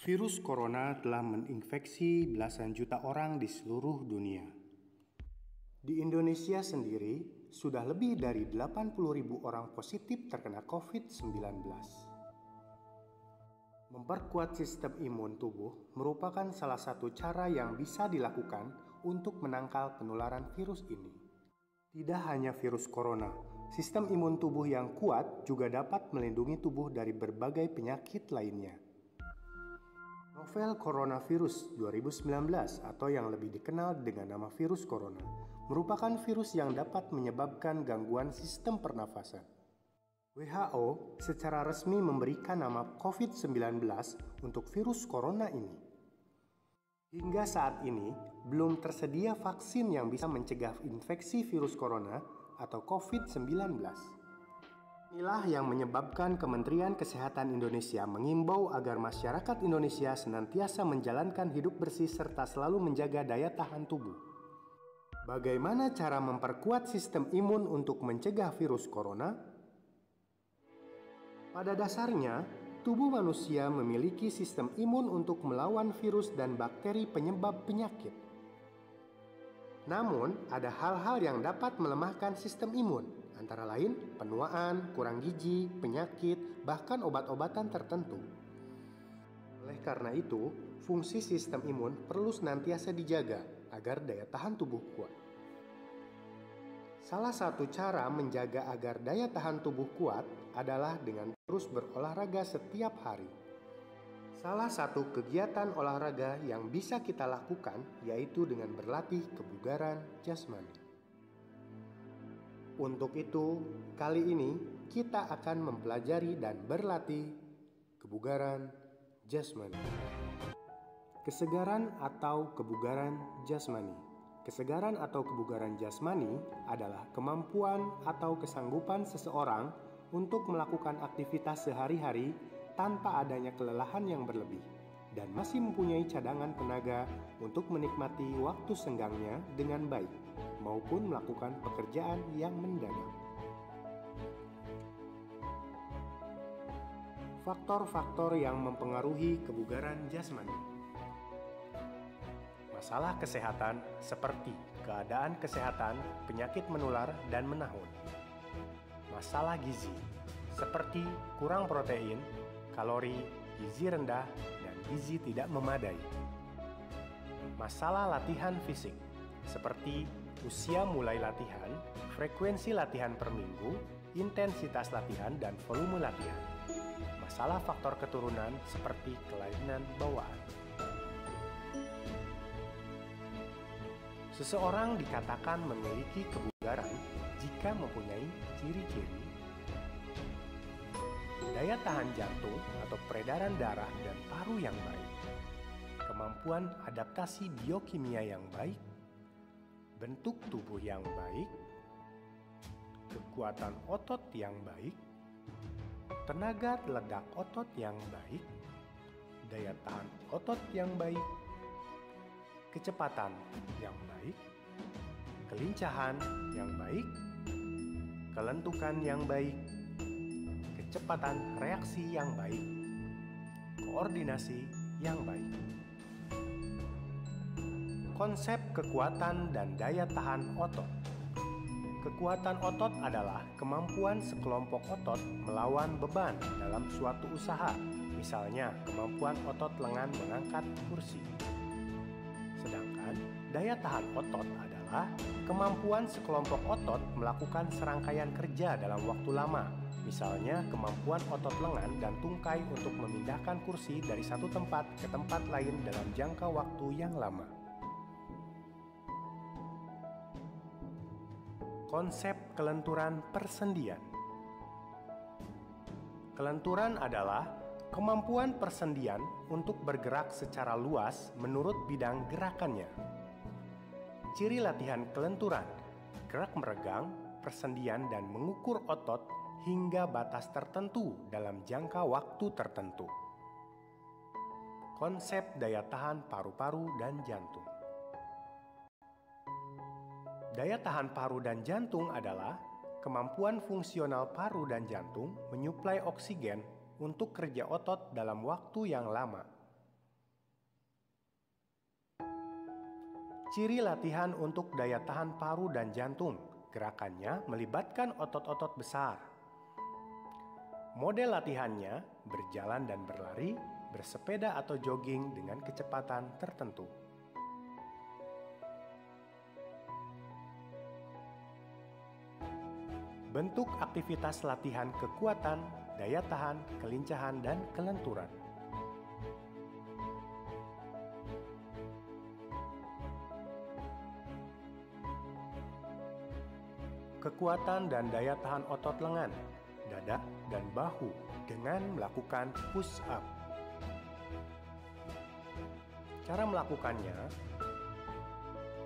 Virus corona telah menginfeksi belasan juta orang di seluruh dunia. Di Indonesia sendiri, sudah lebih dari 80.000 orang positif terkena COVID-19. Memperkuat sistem imun tubuh merupakan salah satu cara yang bisa dilakukan untuk menangkal penularan virus ini. Tidak hanya virus corona, sistem imun tubuh yang kuat juga dapat melindungi tubuh dari berbagai penyakit lainnya. Novel coronavirus 2019 atau yang lebih dikenal dengan nama virus corona merupakan virus yang dapat menyebabkan gangguan sistem pernafasan. WHO secara resmi memberikan nama COVID-19 untuk virus corona ini. Hingga saat ini, belum tersedia vaksin yang bisa mencegah infeksi virus corona atau COVID-19. Inilah yang menyebabkan Kementerian Kesehatan Indonesia mengimbau agar masyarakat Indonesia senantiasa menjalankan hidup bersih serta selalu menjaga daya tahan tubuh. Bagaimana cara memperkuat sistem imun untuk mencegah virus corona? Pada dasarnya, tubuh manusia memiliki sistem imun untuk melawan virus dan bakteri penyebab penyakit. Namun, ada hal-hal yang dapat melemahkan sistem imun, antara lain penuaan, kurang gizi, penyakit, bahkan obat-obatan tertentu. Oleh karena itu, fungsi sistem imun perlu senantiasa dijaga agar daya tahan tubuh kuat. Salah satu cara menjaga agar daya tahan tubuh kuat adalah dengan terus berolahraga setiap hari. Salah satu kegiatan olahraga yang bisa kita lakukan yaitu dengan berlatih kebugaran jasmani. Untuk itu, kali ini kita akan mempelajari dan berlatih kebugaran jasmani. Kesegaran atau kebugaran jasmani. Kesegaran atau kebugaran jasmani adalah kemampuan atau kesanggupan seseorang untuk melakukan aktivitas sehari-hari tanpa adanya kelelahan yang berlebih dan masih mempunyai cadangan tenaga untuk menikmati waktu senggangnya dengan baik maupun melakukan pekerjaan yang mendadak. Faktor-faktor yang mempengaruhi kebugaran jasmani. Masalah kesehatan seperti keadaan kesehatan, penyakit menular dan menahun. Masalah gizi seperti kurang protein, kalori, gizi rendah, dan gizi tidak memadai. Masalah latihan fisik seperti usia mulai latihan, frekuensi latihan per minggu, intensitas latihan, dan volume latihan. Masalah faktor keturunan seperti kelainan bawaan. Seseorang dikatakan memiliki kebugaran jika mempunyai ciri-ciri daya tahan jantung atau peredaran darah dan paru yang baik, kemampuan adaptasi biokimia yang baik, bentuk tubuh yang baik, kekuatan otot yang baik, tenaga ledak otot yang baik, daya tahan otot yang baik, kecepatan yang baik, kelincahan yang baik, kelentukan yang baik, kecepatan reaksi yang baik, koordinasi yang baik. Konsep kekuatan dan daya tahan otot. Kekuatan otot adalah kemampuan sekelompok otot melawan beban dalam suatu usaha, misalnya kemampuan otot lengan mengangkat kursi. Sedangkan daya tahan otot adalah kemampuan sekelompok otot melakukan serangkaian kerja dalam waktu lama, misalnya kemampuan otot lengan dan tungkai untuk memindahkan kursi dari satu tempat ke tempat lain dalam jangka waktu yang lama. Konsep kelenturan persendian. Kelenturan adalah kemampuan persendian untuk bergerak secara luas menurut bidang gerakannya. Ciri latihan kelenturan: gerak meregang, persendian, dan mengukur otot hingga batas tertentu dalam jangka waktu tertentu. Konsep daya tahan paru-paru dan jantung. Daya tahan paru dan jantung adalah kemampuan fungsional paru dan jantung menyuplai oksigen untuk kerja otot dalam waktu yang lama. Ciri latihan untuk daya tahan paru dan jantung. Gerakannya melibatkan otot-otot besar. Model latihannya berjalan dan berlari, bersepeda atau jogging dengan kecepatan tertentu. Bentuk aktivitas latihan kekuatan, daya tahan, kelincahan, dan kelenturan. Kekuatan dan daya tahan otot lengan, dada, dan bahu dengan melakukan push up. Cara melakukannya,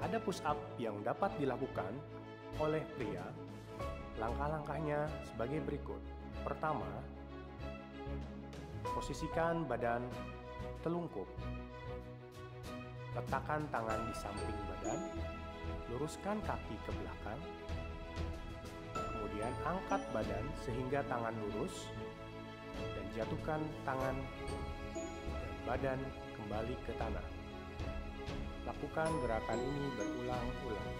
ada push up yang dapat dilakukan oleh pria. Langkah-langkahnya sebagai berikut. Pertama, posisikan badan telungkup. Letakkan tangan di samping badan, luruskan kaki ke belakang. Kemudian angkat badan sehingga tangan lurus dan jatuhkan tangan dan badan kembali ke tanah. Lakukan gerakan ini berulang-ulang.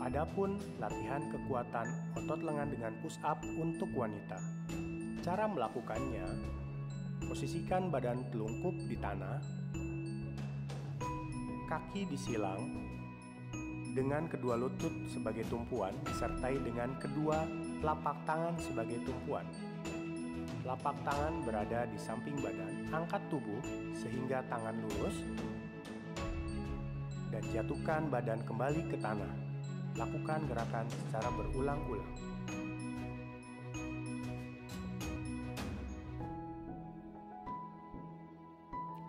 Adapun latihan kekuatan otot lengan dengan push up untuk wanita. Cara melakukannya, posisikan badan telungkup di tanah, kaki disilang dengan kedua lutut sebagai tumpuan disertai dengan kedua telapak tangan sebagai tumpuan. Telapak tangan berada di samping badan, angkat tubuh sehingga tangan lurus dan jatuhkan badan kembali ke tanah. Lakukan gerakan secara berulang-ulang.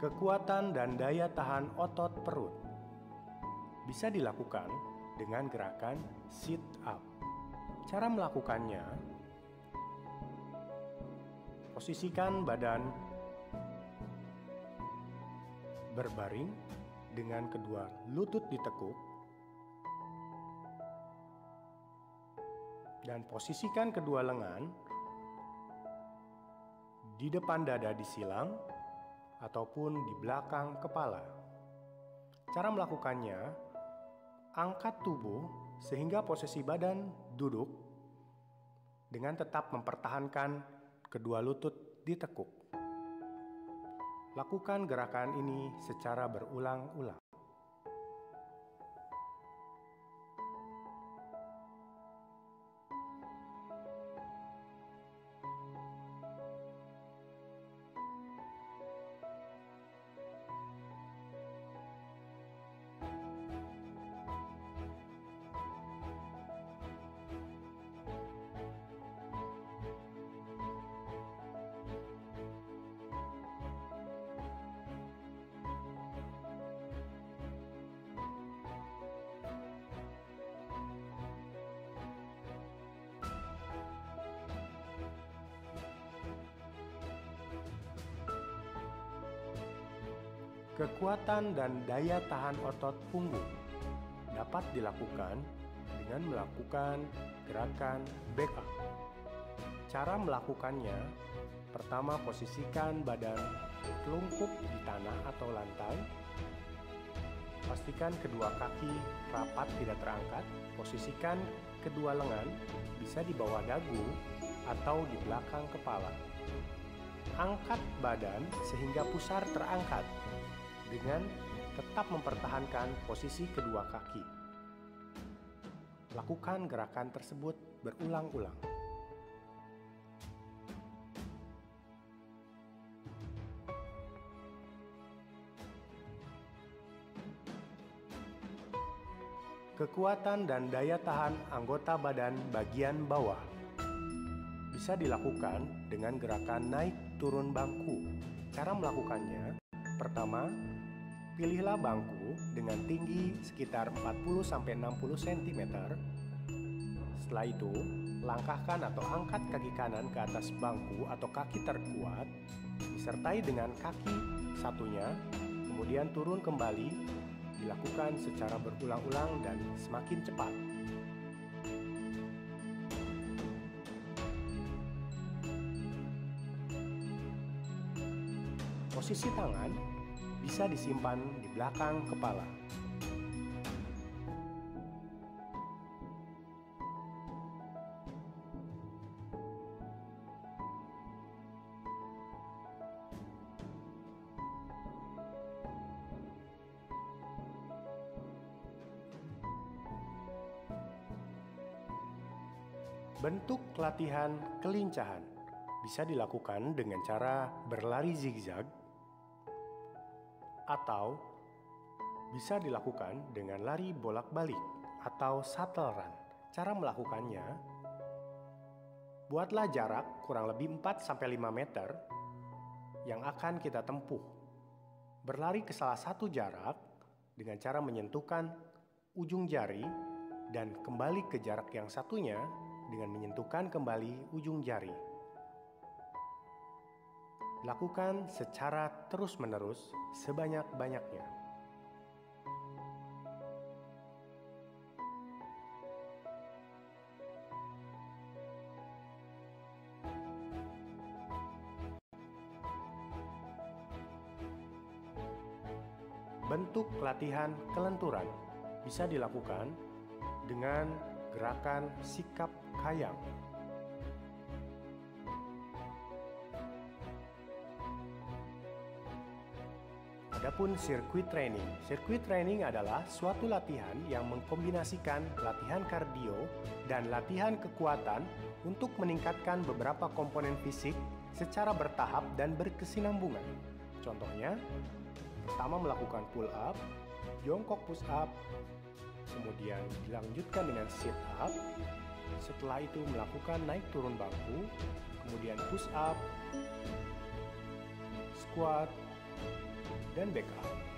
Kekuatan dan daya tahan otot perut bisa dilakukan dengan gerakan sit up. Cara melakukannya, posisikan badan berbaring dengan kedua lutut ditekuk dan posisikan kedua lengan di depan dada disilang ataupun di belakang kepala. Cara melakukannya, angkat tubuh sehingga posisi badan duduk dengan tetap mempertahankan kedua lutut ditekuk. Lakukan gerakan ini secara berulang-ulang. Kekuatan dan daya tahan otot punggung dapat dilakukan dengan melakukan gerakan back up. Cara melakukannya, pertama posisikan badan telungkup di tanah atau lantai. Pastikan kedua kaki rapat tidak terangkat. Posisikan kedua lengan bisa di bawah dagu atau di belakang kepala. Angkat badan sehingga pusar terangkat dengan tetap mempertahankan posisi kedua kaki. Lakukan gerakan tersebut berulang-ulang. Kekuatan dan daya tahan anggota badan bagian bawah bisa dilakukan dengan gerakan naik turun bangku. Cara melakukannya, pertama, pilihlah bangku dengan tinggi sekitar 40-60 cm. Setelah itu, langkahkan atau angkat kaki kanan ke atas bangku atau kaki terkuat, disertai dengan kaki satunya, kemudian turun kembali, dilakukan secara berulang-ulang dan semakin cepat. Posisi tangan bisa disimpan di belakang kepala. Bentuk latihan kelincahan bisa dilakukan dengan cara berlari zigzag atau bisa dilakukan dengan lari bolak-balik atau shuttle run. Cara melakukannya, buatlah jarak kurang lebih 4-5 meter yang akan kita tempuh. Berlari ke salah satu jarak dengan cara menyentuhkan ujung jari dan kembali ke jarak yang satunya dengan menyentuhkan kembali ujung jari. Lakukan secara terus-menerus sebanyak-banyaknya. Bentuk latihan kelenturan bisa dilakukan dengan gerakan sikap kayang. Adapun sirkuit training. Sirkuit training adalah suatu latihan yang mengkombinasikan latihan kardio dan latihan kekuatan untuk meningkatkan beberapa komponen fisik secara bertahap dan berkesinambungan. Contohnya, pertama melakukan pull up, jongkok push up, kemudian dilanjutkan dengan sit up, setelah itu melakukan naik turun bangku, kemudian push up, squat, dan back up.